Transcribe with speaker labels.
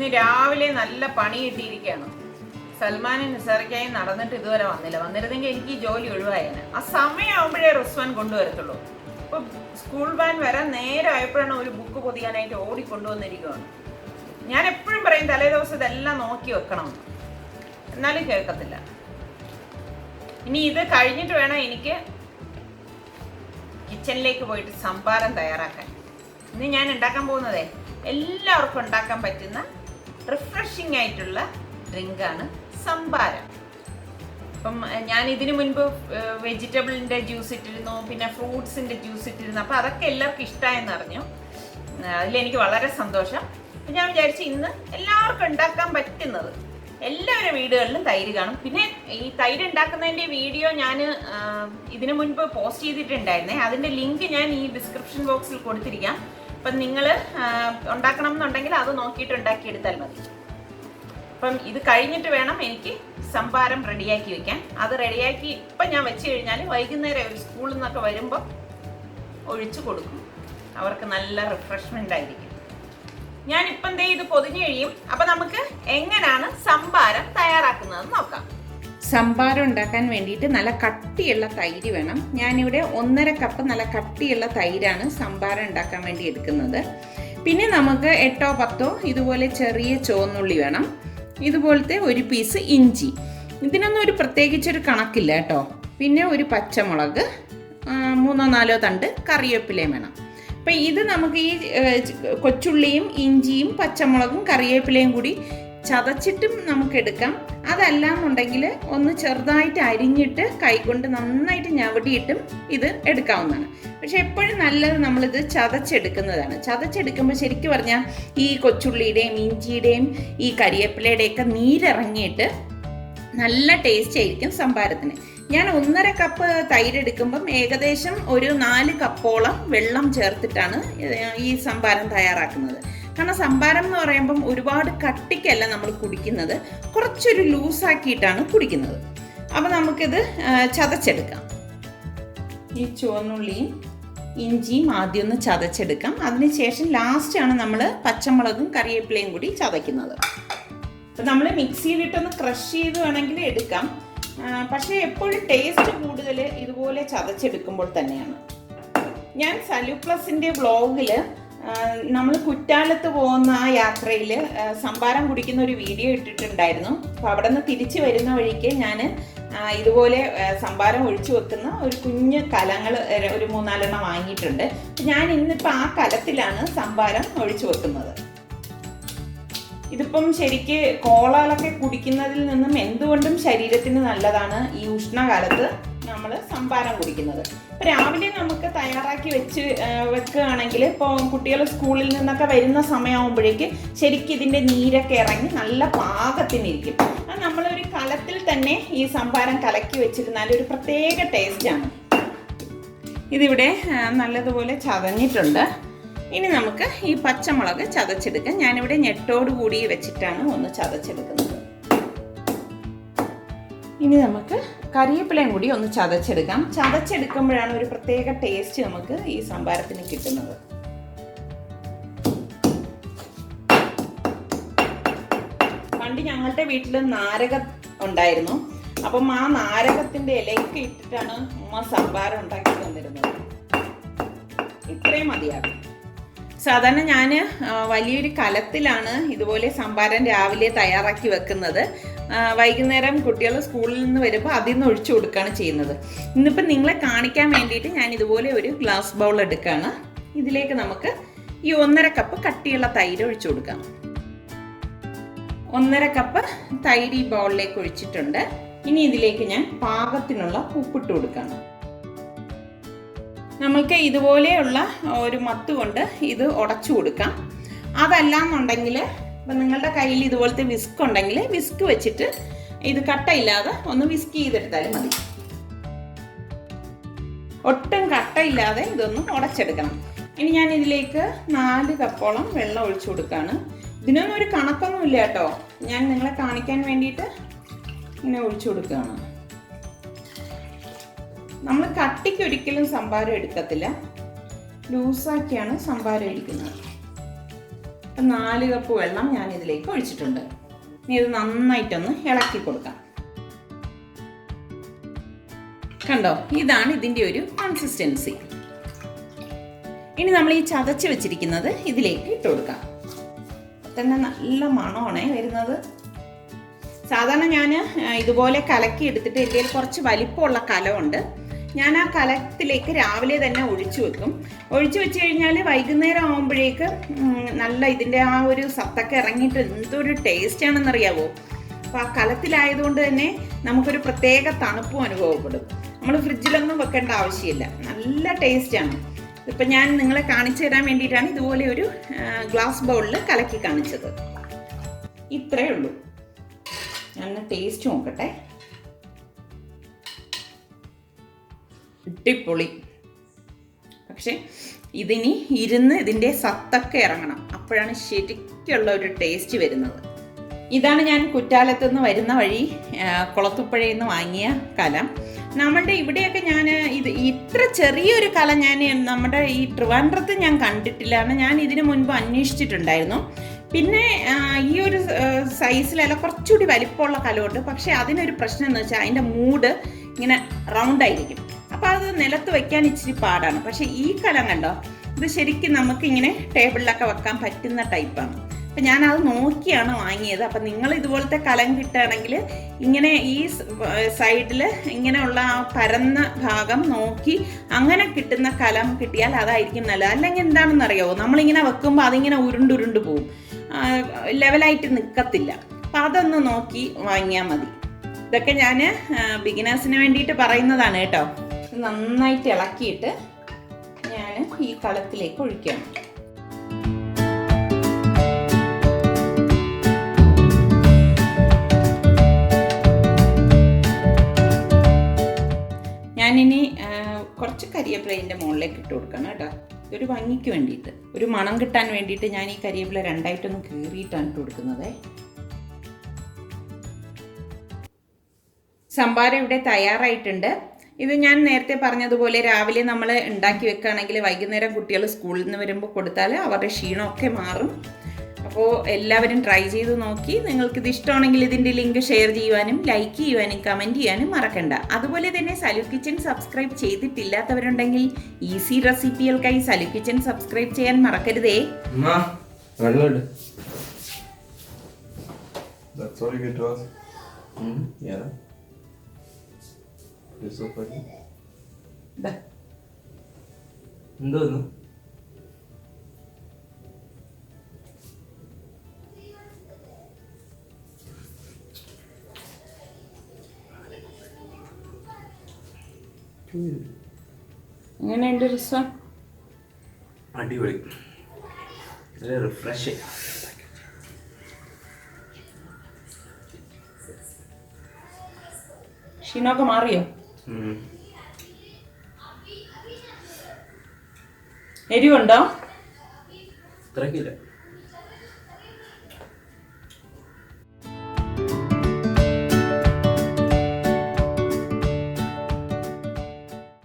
Speaker 1: ഇന്ന് രാവിലെ നല്ല പണി കിട്ടിയിരിക്കുകയാണ്. സൽമാനും നിസാറിക്കായി നടന്നിട്ട് ഇതുവരെ വന്നില്ല. വന്നിരുന്നെങ്കിൽ എനിക്ക് ഈ ജോലി ഒഴിവായേനെ. ആ സമയമാകുമ്പോഴേ റിസ്വാൻ കൊണ്ടുവരത്തുള്ളൂ. ഇപ്പം സ്കൂൾ വാൻ വരാൻ നേരമായപ്പോഴാണ് ഒരു ബുക്ക് പൊതിയാനായിട്ട് ഓടിക്കൊണ്ടുവന്നിരിക്കുകയാണ്. ഞാൻ എപ്പോഴും പറയും തലേ ദിവസം ഇതെല്ലാം നോക്കി വെക്കണമെന്ന്, എന്നാലും കേൾക്കത്തില്ല. ഇനി ഇത് കഴിഞ്ഞിട്ട് വേണം എനിക്ക് കിച്ചണിലേക്ക് പോയിട്ട് സംഭാരം തയ്യാറാക്കാൻ. ഇന്ന് ഞാൻ ഉണ്ടാക്കാൻ പോകുന്നതേ എല്ലാവർക്കും ഉണ്ടാക്കാൻ പറ്റുന്ന റിഫ്രഷിംഗ് ആയിട്ടുള്ള ഡ്രിങ്കാണ് സംഭാരം. അപ്പം ഞാൻ ഇതിനു മുൻപ് വെജിറ്റബിളിൻ്റെ ജ്യൂസ് ഇട്ടിരുന്നു, പിന്നെ ഫ്രൂട്ട്സിൻ്റെ ജ്യൂസ് ഇട്ടിരുന്നു. അപ്പോൾ അതൊക്കെ എല്ലാവർക്കും ഇഷ്ടമായെന്ന് അറിഞ്ഞു. അതിലെനിക്ക് വളരെ സന്തോഷം. അപ്പം ഞാൻ വിചാരിച്ചു ഇന്ന് എല്ലാവർക്കും ഉണ്ടാക്കാൻ പറ്റുന്നത്, എല്ലാവരുടെ വീടുകളിലും തൈര് കാണും. പിന്നെ ഈ തൈര് ഉണ്ടാക്കുന്നതിൻ്റെ വീഡിയോ ഞാൻ ഇതിനു മുൻപ് പോസ്റ്റ് ചെയ്തിട്ടുണ്ടായിരുന്നേ. അതിൻ്റെ ലിങ്ക് ഞാൻ ഈ ഡിസ്ക്രിപ്ഷൻ ബോക്സിൽ കൊടുത്തിരിക്കാം. അപ്പം നിങ്ങൾ ഉണ്ടാക്കണം എന്നുണ്ടെങ്കിൽ അത് നോക്കിയിട്ട് ഉണ്ടാക്കിയെടുത്താൽ മതി. അപ്പം ഇത് കഴിഞ്ഞിട്ട് വേണം എനിക്ക് സംഭാരം റെഡിയാക്കി വെക്കാൻ. അത് റെഡിയാക്കി ഇപ്പം ഞാൻ വെച്ച് കഴിഞ്ഞാൽ വൈകുന്നേരം ഒരു സ്കൂളിൽ നിന്നൊക്കെ വരുമ്പോൾ ഒഴിച്ചു കൊടുക്കും. അവർക്ക് നല്ല റിഫ്രഷ്മെൻ്റ് ആയിരിക്കും. ഞാനിപ്പം ദേ ഇത് പൊതിഞ്ഞ് കഴിയും. അപ്പം നമുക്ക് എങ്ങനെയാണ് സംഭാരം തയ്യാറാക്കുന്നതെന്ന് നോക്കാം. സംഭാരം ഉണ്ടാക്കാൻ വേണ്ടിയിട്ട് നല്ല കട്ടിയുള്ള തൈര് വേണം. ഞാനിവിടെ 1.5 കപ്പ് നല്ല കട്ടിയുള്ള തൈരാണ് സംഭാരം ഉണ്ടാക്കാൻ വേണ്ടി എടുക്കുന്നത്. പിന്നെ നമുക്ക് 8 or 10 ഇതുപോലെ ചെറിയ ചുവന്നുള്ളി വേണം. ഇതുപോലത്തെ ഒരു പീസ് ഇഞ്ചി. ഇതിനൊന്നും ഒരു പ്രത്യേകിച്ചൊരു കണക്കില്ല കേട്ടോ. പിന്നെ ഒരു പച്ചമുളക്, 3 or 4 തണ്ട് കറിവേപ്പിലയും വേണം. അപ്പം ഇത് നമുക്ക് ഈ കൊച്ചുള്ളിയും ഇഞ്ചിയും പച്ചമുളകും കറിവേപ്പിലയും കൂടി ചതച്ചിട്ടും നമുക്ക് എടുക്കാം. അതല്ലാന്നുണ്ടെങ്കിൽ ഒന്ന് ചെറുതായിട്ട് അരിഞ്ഞിട്ട് കൈകൊണ്ട് നന്നായിട്ട് ഞവടിയിട്ടും ഇത് എടുക്കാവുന്നതാണ്. പക്ഷെ എപ്പോഴും നല്ലത് നമ്മളിത് ചതച്ചെടുക്കുന്നതാണ്. ചതച്ചെടുക്കുമ്പോൾ ശരിക്കും പറഞ്ഞാൽ ഈ കൊച്ചുള്ളിയുടെയും ഇഞ്ചിയുടെയും ഈ കരിവേപ്പിലയുടെയൊക്കെ നീരിറങ്ങിയിട്ട് നല്ല ടേസ്റ്റ് ആയിരിക്കും സംഭാരത്തിന്. ഞാൻ 1.5 കപ്പ് തൈര് എടുക്കുമ്പം ഏകദേശം ഒരു 4 കപ്പോളം വെള്ളം ചേർത്തിട്ടാണ് ഈ സംഭാരം തയ്യാറാക്കുന്നത്. കാരണം സംഭാരം എന്ന് പറയുമ്പം ഒരുപാട് കട്ടിക്കല്ല നമ്മൾ കുടിക്കുന്നത്, കുറച്ചൊരു ലൂസാക്കിയിട്ടാണ് കുടിക്കുന്നത്. അപ്പം നമുക്കിത് ചതച്ചെടുക്കാം. ഈ ചുവന്നുള്ളിയും ഇഞ്ചിയും ആദ്യം ഒന്ന് ചതച്ചെടുക്കാം. അതിനുശേഷം ലാസ്റ്റാണ് നമ്മൾ പച്ചമുളകും കറിവേപ്പിലയും കൂടി ചതയ്ക്കുന്നത്. അപ്പം നമ്മൾ മിക്സിയിലിട്ടൊന്ന് ക്രഷ് ചെയ്ത് വേണമെങ്കിൽ എടുക്കാം. പക്ഷേ എപ്പോഴും ടേസ്റ്റ് കൂടുതൽ ഇതുപോലെ ചതച്ചെടുക്കുമ്പോൾ തന്നെയാണ്. ഞാൻ സലു പ്ലസിൻ്റെ വ്ളോഗിൽ നമ്മൾ കുറ്റാലത്ത് പോകുന്ന ആ യാത്രയിൽ സംഭാരം കുടിക്കുന്ന ഒരു വീഡിയോ ഇട്ടിട്ടുണ്ടായിരുന്നു. അപ്പോൾ അവിടെ നിന്ന് തിരിച്ച് വരുന്ന വഴിക്ക് ഞാൻ ഇതുപോലെ സംഭാരം ഒഴിച്ചു വെക്കുന്ന ഒരു കുഞ്ഞ് കലങ്ങൾ ഒരു 3-4 വാങ്ങിയിട്ടുണ്ട്. ഞാൻ ഇന്നിപ്പോൾ ആ കലത്തിലാണ് സംഭാരം ഒഴിച്ചു വെക്കുന്നത്. ഇതിപ്പം ശരിക്ക് കോളകളൊക്കെ കുടിക്കുന്നതിൽ നിന്നും എന്തുകൊണ്ടും ശരീരത്തിന് നല്ലതാണ് ഈ ഉഷ്ണകാലത്ത് നമ്മൾ സംഭാരം കുടിക്കുന്നത്. ഇപ്പം രാവിലെ നമുക്ക് തയ്യാറാക്കി വെക്കുകയാണെങ്കിൽ ഇപ്പോൾ കുട്ടികൾ സ്കൂളിൽ നിന്നൊക്കെ വരുന്ന സമയമാകുമ്പോഴേക്ക് ശരിക്കും ഇതിൻ്റെ നീരൊക്കെ ഇറങ്ങി നല്ല പാകത്തിനിരിക്കും. അത് നമ്മളൊരു കലത്തിൽ തന്നെ ഈ സംഭാരം കലക്കി വെച്ചിരുന്നാൽ ഒരു പ്രത്യേക ടേസ്റ്റാണ്. ഇതിവിടെ നല്ലതുപോലെ ചതഞ്ഞിട്ടുണ്ട്. ഇനി നമുക്ക് ഈ പച്ചമുളക് ചതച്ചെടുക്കാം. ഞാനിവിടെ ഞെട്ടോട് കൂടി വെച്ചിട്ടാണ് ഒന്ന് ചതച്ചെടുക്കുന്നത്. ഇനി നമുക്ക് കറിവേപ്പിലയും കൂടി ഒന്ന് ചതച്ചെടുക്കാം. ചതച്ചെടുക്കുമ്പോഴാണ് ഒരു പ്രത്യേക ടേസ്റ്റ് നമുക്ക് ഈ സംഭാരത്തിന് കിട്ടുന്നത്. പണ്ട് ഞങ്ങളുടെ വീട്ടിൽ നാരകം ഉണ്ടായിരുന്നു. അപ്പം ആ നാരകത്തിൻ്റെ ഇലയൊക്കെ ഇട്ടിട്ടാണ് ഉമ്മ സംഭാരം ഉണ്ടാക്കി തന്നിരുന്നത്. ഇത്രയും മതിയാകും. സാധാരണ ഞാൻ വലിയൊരു കലത്തിലാണ് ഇതുപോലെ സംഭാരം രാവിലെ തയ്യാറാക്കി വെക്കുന്നത്. വൈകുന്നേരം കുട്ടികൾ സ്കൂളിൽ നിന്ന് വരുമ്പോൾ അതിൽ നിന്ന് ഒഴിച്ചു കൊടുക്കുകയാണ് ചെയ്യുന്നത്. ഇന്നിപ്പം നിങ്ങളെ കാണിക്കാൻ വേണ്ടിയിട്ട് ഞാൻ ഇതുപോലെ ഒരു ഗ്ലാസ് ബൗൾ എടുക്കുകയാണ്. ഇതിലേക്ക് നമുക്ക് ഈ 1.5 കപ്പ് കട്ടിയുള്ള തൈര് ഒഴിച്ചു കൊടുക്കാം. 1.5 കപ്പ് തൈര് ഈ ബൗളിലേക്ക് ഒഴിച്ചിട്ടുണ്ട്. ഇനി ഇതിലേക്ക് ഞാൻ പാകത്തിനുള്ള ഉപ്പിട്ട് കൊടുക്കുകയാണ്. നമുക്ക് ഇതുപോലെയുള്ള ഒരു മത്ത് കൊണ്ട് ഇത് ഉടച്ചു കൊടുക്കാം. അതല്ലാന്നുണ്ടെങ്കിൽ ഇപ്പം നിങ്ങളുടെ കയ്യിൽ ഇതുപോലത്തെ വിസ്ക് ഉണ്ടെങ്കിൽ വിസ്ക് വെച്ചിട്ട് ഇത് കട്ടയില്ലാതെ ഒന്ന് വിസ്ക് ചെയ്തെടുത്താലും മതി. ഒട്ടും കട്ടയില്ലാതെ ഇതൊന്ന് ഉടച്ചെടുക്കണം. ഇനി ഞാൻ ഇതിലേക്ക് 4 കപ്പോളം വെള്ളം ഒഴിച്ചു കൊടുക്കുകയാണ്. ഇതിനൊന്നും ഒരു കണക്കൊന്നുമില്ല കേട്ടോ. ഞാൻ നിങ്ങളെ കാണിക്കാൻ വേണ്ടിയിട്ട് ഇങ്ങനെ ഒഴിച്ചു കൊടുക്കുകയാണ്. നമ്മൾ കട്ടിക്ക് ഒരിക്കലും സംഭാരം എടുക്കത്തില്ല, ലൂസാക്കിയാണ് സംഭാരം എടുക്കുന്നത്. അപ്പം 4 കപ്പ് വെള്ളം ഞാൻ ഇതിലേക്ക് ഒഴിച്ചിട്ടുണ്ട്. ഇനി ഇത് നന്നായിട്ടൊന്ന് ഇളക്കി കൊടുക്കാം. കണ്ടോ, ഇതാണ് ഇതിൻ്റെ ഒരു കൺസിസ്റ്റൻസി. ഇനി നമ്മൾ ഈ ചതച്ച് വെച്ചിരിക്കുന്നത് ഇതിലേക്ക് ഇട്ട് കൊടുക്കാം. തന്നെ നല്ല മണമാണ് വരുന്നത്. സാധാരണ ഞാൻ ഇതുപോലെ കലക്കി എടുത്തിട്ട് എൻ്റെ കുറച്ച് വലിപ്പമുള്ള കലമുണ്ട്. ഞാൻ ആ കലത്തിലേക്ക് രാവിലെ തന്നെ ഒഴിച്ചു വെക്കും. ഒഴിച്ചു വെച്ച് കഴിഞ്ഞാൽ വൈകുന്നേരം ആകുമ്പോഴേക്ക് നല്ല ഇതിൻ്റെ ആ ഒരു സത്തൊക്കെ ഇറങ്ങിയിട്ട് എന്തൊരു ടേസ്റ്റ് ആണെന്നറിയാവോ. അപ്പോൾ ആ കലത്തിലായതുകൊണ്ട് തന്നെ നമുക്കൊരു പ്രത്യേക തണുപ്പും അനുഭവപ്പെടും. നമ്മൾ ഫ്രിഡ്ജിലൊന്നും വെക്കേണ്ട ആവശ്യമില്ല, നല്ല ടേസ്റ്റാണ്. ഇപ്പം ഞാൻ നിങ്ങളെ കാണിച്ചു തരാൻ വേണ്ടിയിട്ടാണ് ഇതുപോലെ ഒരു ഗ്ലാസ് ബൗളിൽ കലക്കി കാണിച്ചത്. ഇത്രയേ ഉള്ളൂ. ഞാൻ ടേസ്റ്റ് നോക്കട്ടെ. അടിപൊളി. പക്ഷെ ഇതിനി ഇരുന്ന് ഇതിൻ്റെ സത്തൊക്കെ ഇറങ്ങണം, അപ്പോഴാണ് ശരിക്കുള്ള ഒരു ടേസ്റ്റ് വരുന്നത്. ഇതാണ് ഞാൻ കുറ്റാലത്തു നിന്ന് വരുന്ന വഴി കുളത്തുപ്പുഴയിൽ നിന്ന് വാങ്ങിയ കലം. നമ്മുടെ ഇവിടെയൊക്കെ ഞാൻ ഇത്ര ചെറിയൊരു കലം ഞാൻ നമ്മുടെ ഈ ട്രിവാൻഡ്രത്ത് ഞാൻ കണ്ടിട്ടില്ല. ഞാൻ ഇതിനു മുൻപ് അന്വേഷിച്ചിട്ടുണ്ടായിരുന്നു. പിന്നെ ഈ ഒരു സൈസിലല്ല കുറച്ചുകൂടി വലിപ്പമുള്ള കലമുണ്ട്. പക്ഷേ അതിനൊരു പ്രശ്നം എന്ന് വെച്ചാൽ അതിൻ്റെ മൂട് ഇങ്ങനെ റൗണ്ടായിരിക്കും. അപ്പോൾ അത് നിലത്ത് വയ്ക്കാൻ ഇച്ചിരി പാടാണ്. പക്ഷേ ഈ കലം കണ്ടോ, ഇത് ശരിക്കും നമുക്കിങ്ങനെ ടേബിളിലൊക്കെ വെക്കാൻ പറ്റുന്ന ടൈപ്പാണ്. അപ്പം ഞാനത് നോക്കിയാണ് വാങ്ങിയത്. അപ്പം നിങ്ങൾ ഇതുപോലത്തെ കലം കിട്ടുകയാണെങ്കിൽ ഇങ്ങനെ ഈ സൈഡിൽ ഇങ്ങനെയുള്ള ആ പരന്ന ഭാഗം നോക്കി അങ്ങനെ കിട്ടുന്ന കലം കിട്ടിയാൽ അതായിരിക്കും നല്ലത്. അല്ലെങ്കിൽ എന്താണെന്നറിയാമോ, നമ്മളിങ്ങനെ വെക്കുമ്പോൾ അതിങ്ങനെ ഉരുണ്ടുരുണ്ട് പോവും, ലെവലായിട്ട് നിൽക്കത്തില്ല. അപ്പം അതൊന്ന് നോക്കി വാങ്ങിയാൽ മതി. ഇതൊക്കെ ഞാൻ ബിഗിനേഴ്സിന് വേണ്ടിയിട്ട് പറയുന്നതാണ് കേട്ടോ. നന്നായിട്ട് ഇളക്കിയിട്ട് ഞാൻ ഈ കലത്തിലേക്ക് ഒഴിക്കണം. ഞാനിനി കുറച്ച് കരിവേപ്പില ഇതിൻ്റെ മുകളിലേക്ക് ഇട്ട് കൊടുക്കണം കേട്ടോ. ഇതൊരു ഭംഗിക്ക് വേണ്ടിയിട്ട്, ഒരു മണം കിട്ടാൻ വേണ്ടിയിട്ട് ഞാൻ ഈ കരിവേപ്പില രണ്ടായിട്ടൊന്ന് കീറിയിട്ടാണ് ഇട്ട് കൊടുക്കുന്നത്. സംഭാരം ഇവിടെ തയ്യാറായിട്ടുണ്ട്. ഇത് ഞാൻ നേരത്തെ പറഞ്ഞതുപോലെ രാവിലെ നമ്മൾ ഉണ്ടാക്കി വെക്കുകയാണെങ്കിൽ വൈകുന്നേരം കുട്ടികൾ സ്കൂളിൽ നിന്ന് വരുമ്പോൾ കൊടുത്താൽ അവരുടെ ക്ഷീണമൊക്കെ മാറും. അപ്പോൾ എല്ലാവരും ട്രൈ ചെയ്ത് നോക്കി. നിങ്ങൾക്കിത് ഇഷ്ടമാണെങ്കിൽ ഇതിൻ്റെ ലിങ്ക് ഷെയർ ചെയ്യുവാനും ലൈക്ക് ചെയ്യുവാനും കമൻറ്റ് ചെയ്യാനും മറക്കണ്ട. അതുപോലെ തന്നെ സലു കിച്ചൻ സബ്സ്ക്രൈബ് ചെയ്തിട്ടില്ലാത്തവരുണ്ടെങ്കിൽ ഈസി റെസിപ്പികൾക്കായി സലു കിച്ചൻ സബ്സ്ക്രൈബ് ചെയ്യാൻ മറക്കരുതേ.
Speaker 2: എന്തോന്നു
Speaker 1: എങ്ങനെയുണ്ട് രസം?
Speaker 2: അടിപൊളി, റിഫ്രഷ്.
Speaker 1: ക്ഷീണമൊക്കെ മാറിയോ?
Speaker 2: എരിവുണ്ടോ? ഇത്രക്കില്ല.